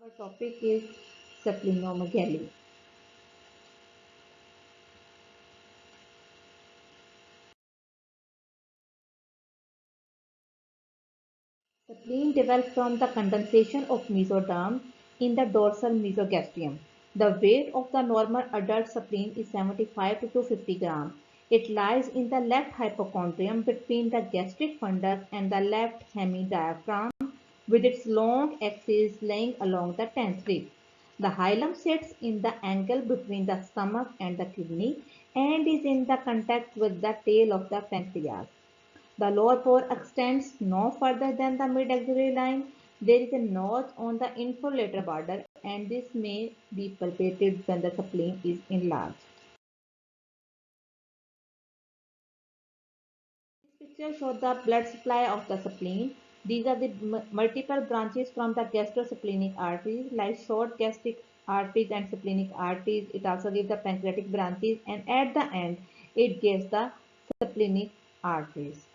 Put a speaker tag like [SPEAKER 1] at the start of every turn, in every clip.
[SPEAKER 1] Our topic is splenomegaly. Spleen develops from the condensation of mesoderm in the dorsal mesogastrium. The weight of the normal adult spleen is 75 to 250 grams. It lies in the left hypochondrium between the gastric fundus and the left hemidiaphragm with its long axis laying along the 10th rib. The hilum sits in the angle between the stomach and the kidney and is in the contact with the tail of the pancreas. The lower pore extends no further than the mid-axillary line. There is a notch on the infrolateral border, and this may be palpated when the spleen is enlarged. This picture shows the blood supply of the spleen. These are the multiple branches from the gastrosplenic arteries, like short gastric arteries and splenic arteries. It also gives the pancreatic branches, and at the end, it gives the splenic arteries.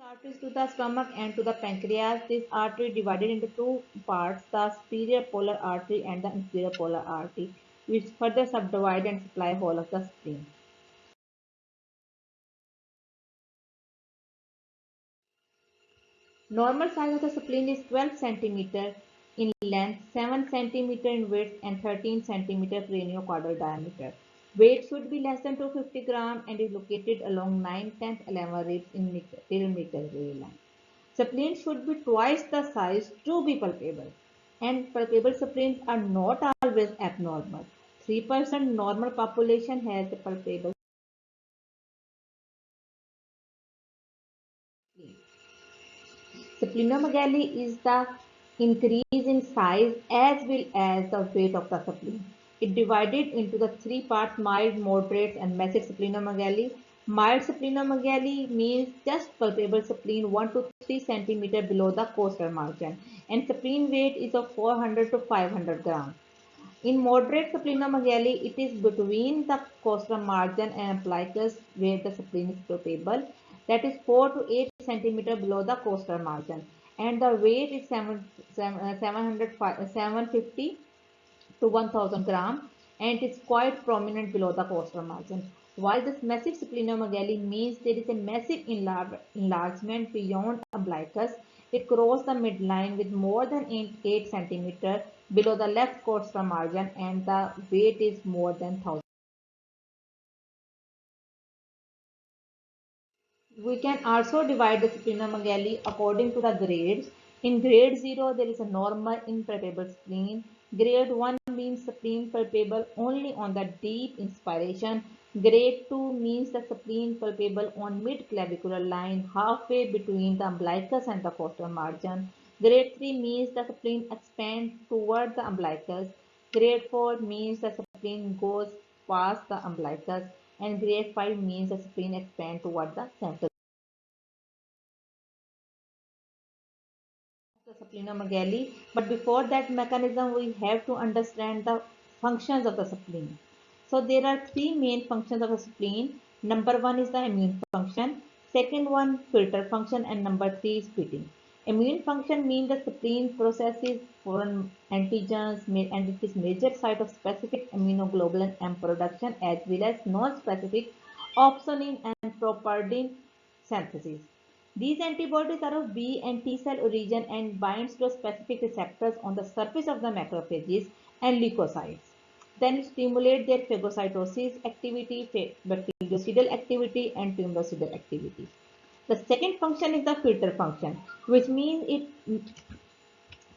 [SPEAKER 1] Arteries to the stomach and to the pancreas. This artery divided into two parts, the superior polar artery and the inferior polar artery, which further subdivide and supply whole of the spleen. Normal size of the spleen is 12 centimeter in length, 7 centimeter in width, and 13 centimeter craniocaudal diameter. Weight should be less than 250 grams and is located along 9, 10, 11 ribs in mid-medullary line. Spleen should be twice the size to be palpable, and palpable spleens are not always abnormal. 3% normal population has a palpable spleen. Splenomegaly is the increase in size as well as the weight of the spleen. It divided into the three parts: mild, moderate, and massive splenomegaly. Mild splenomegaly means just palpable spleen 1 to 3 centimeter below the costal margin, and spleen weight is of 400 to 500 grams. In moderate splenomegaly, it is between the costal margin and umbilicus where the spleen is palpable, that is 4 to 8 centimeter below the costal margin, and the weight is 750 to 1000 gram, and it is quite prominent below the costal margin. While this massive splenomegaly means there is a massive enlargement beyond umbilicus, it crosses the midline with more than 8 centimeter below the left costal margin, and the weight is more than 1000. We can also divide the splenomegaly according to the grades. In grade 0, there is a normal impalpable spleen. Grade 1 means spleen palpable only on the deep inspiration. Grade 2 means the spleen palpable on mid-clavicular line, halfway between the umbilicus and the costal margin. Grade 3 means the spleen expands toward the umbilicus. Grade 4 means the spleen goes past the umbilicus, and grade 5 means the spleen expands toward the central. The splenomegaly, but before that mechanism, we have to understand the functions of the spleen. So there are three main functions of the spleen. Number one is the immune function, second one filter function, and number three is feeding. Immune function means the spleen processes foreign antigens and it is major site of specific immunoglobulin M production as well as non-specific opsonin and properdin synthesis. These antibodies are of B and T cell origin and binds to specific receptors on the surface of the macrophages and leukocytes. Then stimulate their phagocytosis activity, bactericidal activity, and tumoricidal activity. The second function is the filter function, which means it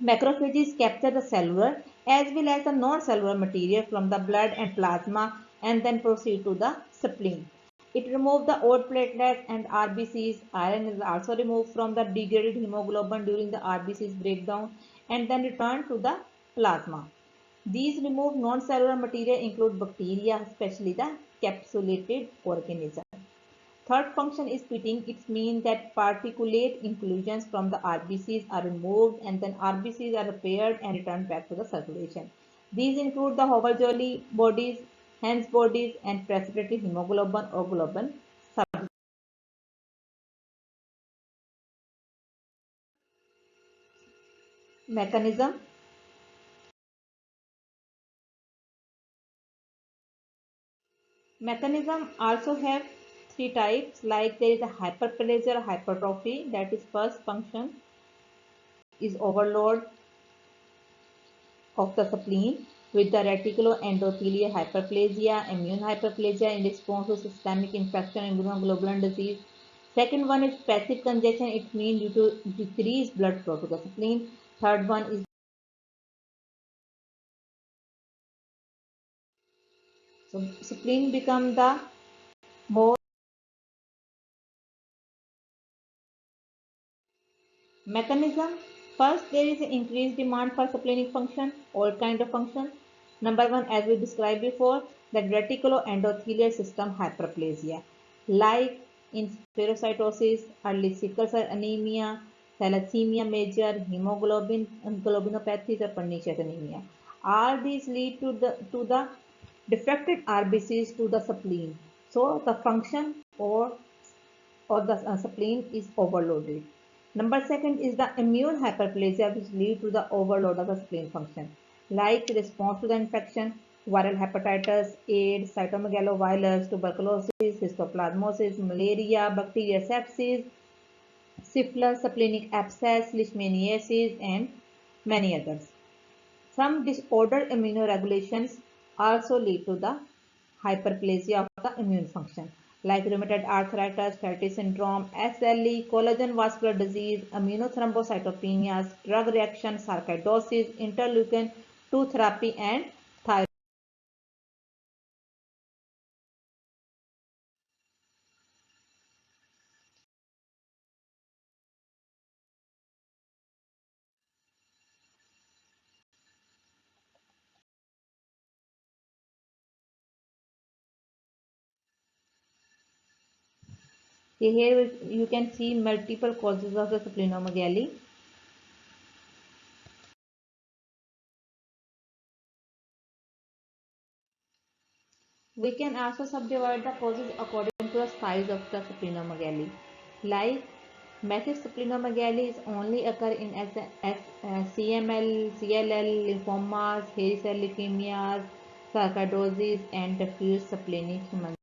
[SPEAKER 1] macrophages capture the cellular as well as the non-cellular material from the blood and plasma and then proceed to the spleen. It removes the old platelets and RBCs. Iron is also removed from the degraded hemoglobin during the RBCs breakdown and then returned to the plasma. These removed non-cellular material include bacteria, especially the capsulated organisms. Third function is pitting. It means that particulate inclusions from the RBCs are removed and then RBCs are repaired and returned back to the circulation. These include the Hobart-Jolly bodies, Hens bodies, and precipitated hemoglobin or globin Mechanism. Mechanism also have three types, like there is a hyperplasia or hypertrophy. That is, first function is overload of the spleen with the reticuloendothelial hyperplasia, immune hyperplasia in response to systemic infection, immunoglobulin disease. Second one is passive congestion. It means due to decreased blood flow to the spleen. Third one is so spleen become the more. Mechanism. First, there is an increased demand for splenic function, all kind of function. Number one, as we described before, the reticuloendothelial system hyperplasia, like in spherocytosis, early sickle cell anemia, thalassemia major, hemoglobin, globinopathies, or pernicious anemia. All these lead to the defected RBCs to the spleen. So the function or the spleen is overloaded. Number second is the immune hyperplasia, which lead to the overload of the spleen function, like response to the infection, viral hepatitis, AIDS, cytomegalovirus, tuberculosis, histoplasmosis, malaria, bacterial sepsis, syphilis, splenic abscess, leishmaniasis, and many others. Some disordered immunoregulations also lead to the hyperplasia of the immune function, like rheumatoid arthritis, Fatigue syndrome, SLE, collagen vascular disease, immunothrombocytopenias, drug reaction, sarcoidosis, interleukin 2 therapy, and thyroid. Here you can see multiple causes of the splenomegaly. We can also subdivide the causes according to the size of the splenomegaly. Like massive splenomegaly is only occur in CML, CLL, lymphomas, hairy cell leukemias, sarcoidosis, and diffuse splenic hemangioma.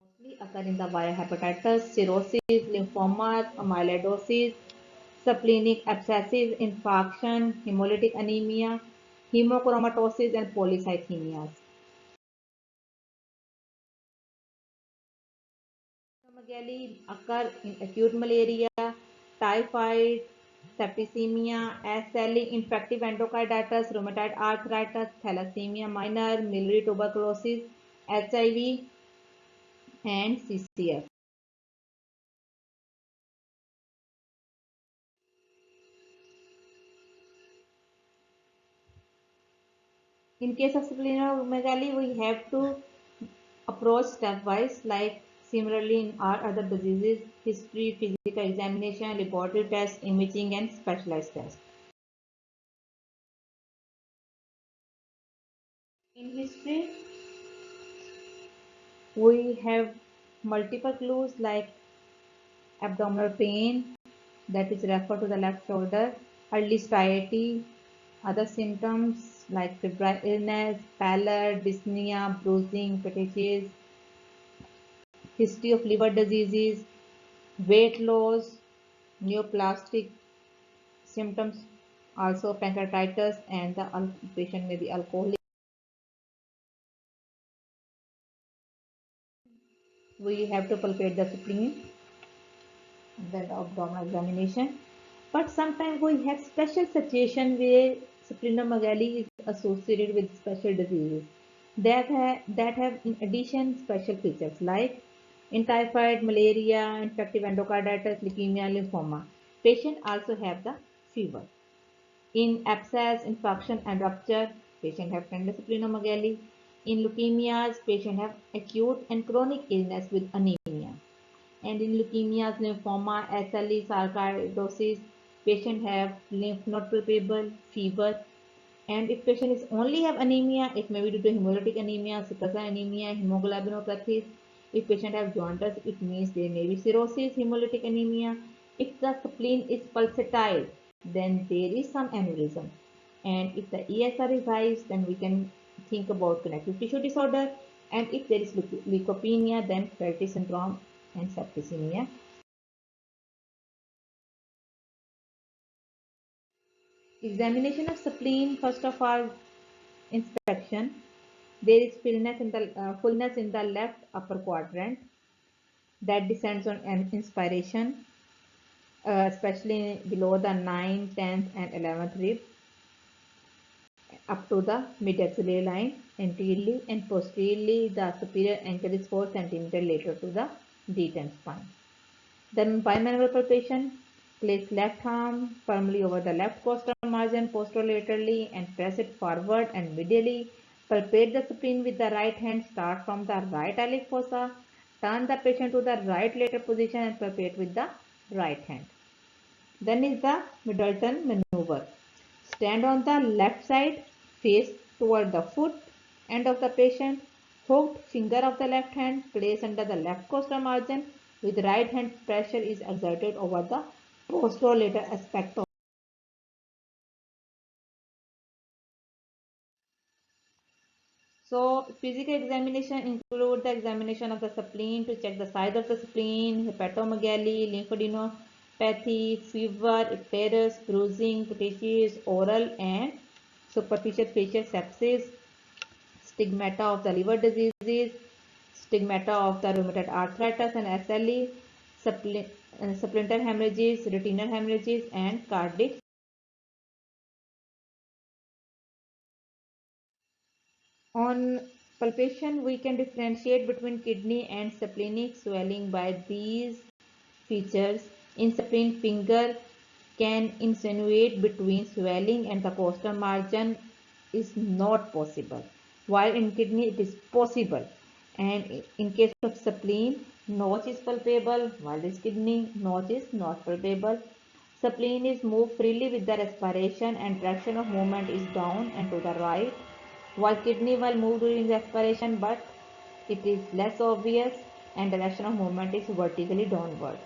[SPEAKER 1] Mostly occur in the viral hepatitis, cirrhosis, lymphomas, amyloidosis, splenic abscesses, infarction, hemolytic anemia, hemochromatosis, and polycythemias. Megaly occur in acute malaria, typhoid, septicemia, SLE, infective endocarditis, rheumatoid arthritis, thalassemia minor, miliary tuberculosis, HIV, and CCF. In case of splenomegaly, we have to approach stepwise, like similarly in all other diseases: history, physical examination, laboratory tests, imaging, and specialized tests. In history, we have multiple clues like abdominal pain, that is referred to the left shoulder, early satiety, other symptoms like febrile illness, pallor, dyspnea, bruising, fatigues, history of liver diseases, weight loss, neoplastic symptoms, also pancreatitis, and the patient may be alcoholic. We have to palpate the spleen and then the abdominal examination. But sometimes we have special situation where splenomegaly is associated with special diseases that have in addition special features, like in typhoid, malaria, infective endocarditis, leukemia, lymphoma. Patient also have the fever. In abscess, infection, and rupture, patient have tender splenomegaly. In leukemias, patient have acute and chronic illness with anemia. And in leukemias, lymphoma, SLE, sarcoidosis, patient have lymph node palpable, fever. And if patient is only have anemia, it may be due to hemolytic anemia, sickle cell anemia, hemoglobinopathies. If patient have jaundice, it means there may be cirrhosis, hemolytic anemia. If the spleen is pulsatile, then there is some aneurysm. And if the ESR is high, then we can think about connective tissue disorder. And if there is leukopenia, then Flaherty syndrome and septicemia. Examination of spleen, first of all, inspection. There is fullness in the left upper quadrant that descends on an inspiration, especially below the 9th, 10th, and 11th rib, up to the mid-axillary line. Anteriorly and posteriorly, the superior ankle is 4 cm lateral to the detent spine. Then bimanual palpation. Place left arm firmly over the left costal margin posterolaterally and press it forward and medially. Palpate the spleen with the right hand. Start from the right iliac fossa. Turn the patient to the right lateral position and palpate with the right hand. Then is the Middleton maneuver. Stand on the left side, face toward the foot end of the patient. Hooked finger of the left hand placed under the left costal margin with right hand pressure is exerted over the posterolateral aspect of. So physical examination include the examination of the spleen to check the size of the spleen, hepatomegaly, lymphadenopathy, fever, icterus, bruising, catechosis, oral and superficial facial sepsis, stigmata of the liver diseases, stigmata of the rheumatoid arthritis and SLE, supplemental hemorrhages, retinal hemorrhages and cardiac. On palpation, we can differentiate between kidney and splenic swelling by these features. In spleen, finger can insinuate between swelling and the costal margin is not possible, while in kidney it is possible. And in case of spleen, notch is palpable, while this kidney notch is not palpable. Spleen is moved freely with the respiration and direction of movement is down and to the right, while kidney will move during the expiration, but it is less obvious and direction of movement is vertically downward.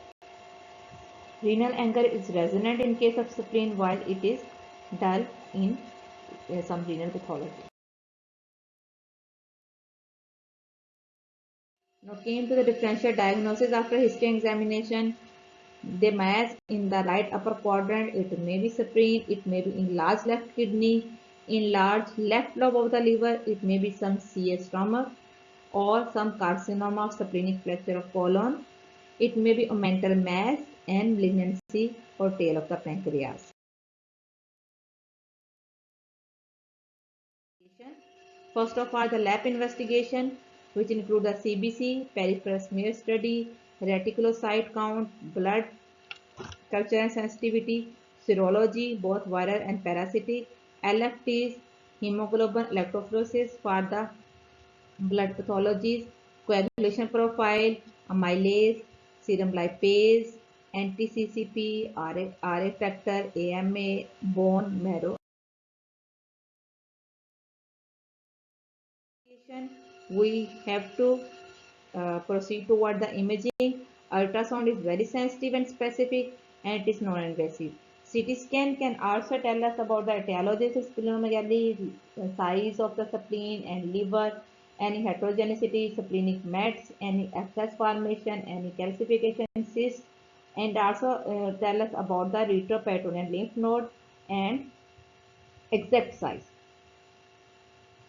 [SPEAKER 1] Renal anger is resonant in case of spleen while it is dull in some renal pathology. Now came to the differential diagnosis after history examination. The mass in the right upper quadrant, it may be spleen, it may be enlarged left kidney, enlarged left lobe of the liver, it may be some CS stomach or some carcinoma of splenic flexure of colon. It may be omental mass and malignancy or tail of the pancreas. First of all, the lab investigation, which include the CBC, peripheral smear study, reticulocyte count, blood culture and sensitivity, serology, both viral and parasitic, LFTs, hemoglobin electrophoresis for the blood pathologies, coagulation profile, amylase, serum lipase, anti-CCP, RA factor, AMA, bone marrow. We have to proceed toward the imaging. Ultrasound is very sensitive and specific and it is non-invasive. CT scan can also tell us about the etiology of splenomegaly, the size of the spleen and liver, any heterogeneity, splenic mets, any abscess formation, any calcification cyst, and also tell us about the retroperitoneal lymph node and exact size.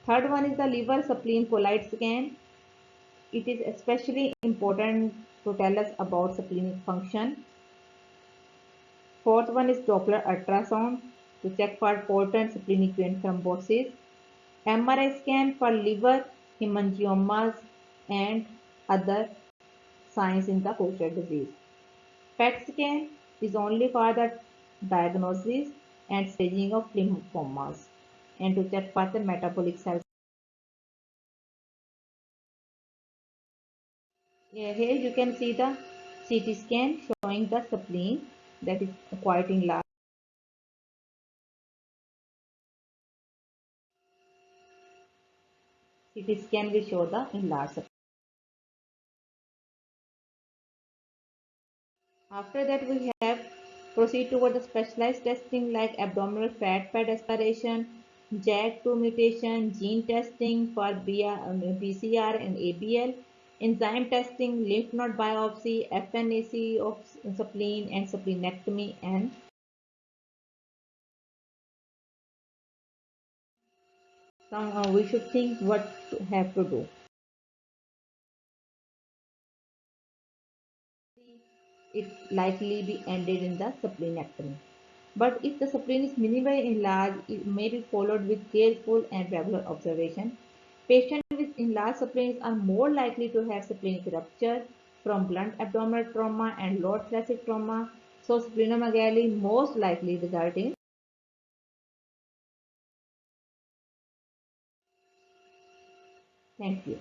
[SPEAKER 1] Third one is the liver spleen colloid scan. It is especially important to tell us about splenic function. Fourth one is Doppler ultrasound to check for potent splenic vein thrombosis. MRI scan for liver hemangiomas and other signs in the kosher disease. PET scan is only for the diagnosis and staging of lymphomas and to check for the metabolic cells. Here you can see the CT scan showing the spleen that is quite enlarged. CT scan will show the enlarged spleen. After that, we have proceed toward the specialized testing like abdominal fat pad aspiration, JAK2 mutation, gene testing for BCR and ABL, enzyme testing, lymph node biopsy, FNAC of spleen and splenectomy, and we should think what to have to do. It likely be ended in the splenectomy. But if the spleen is minimally enlarged, it may be followed with careful and regular observation. Patients with enlarged spleens are more likely to have splenic rupture from blunt abdominal trauma and lower thoracic trauma. So splenomegaly most likely result in. Thank you.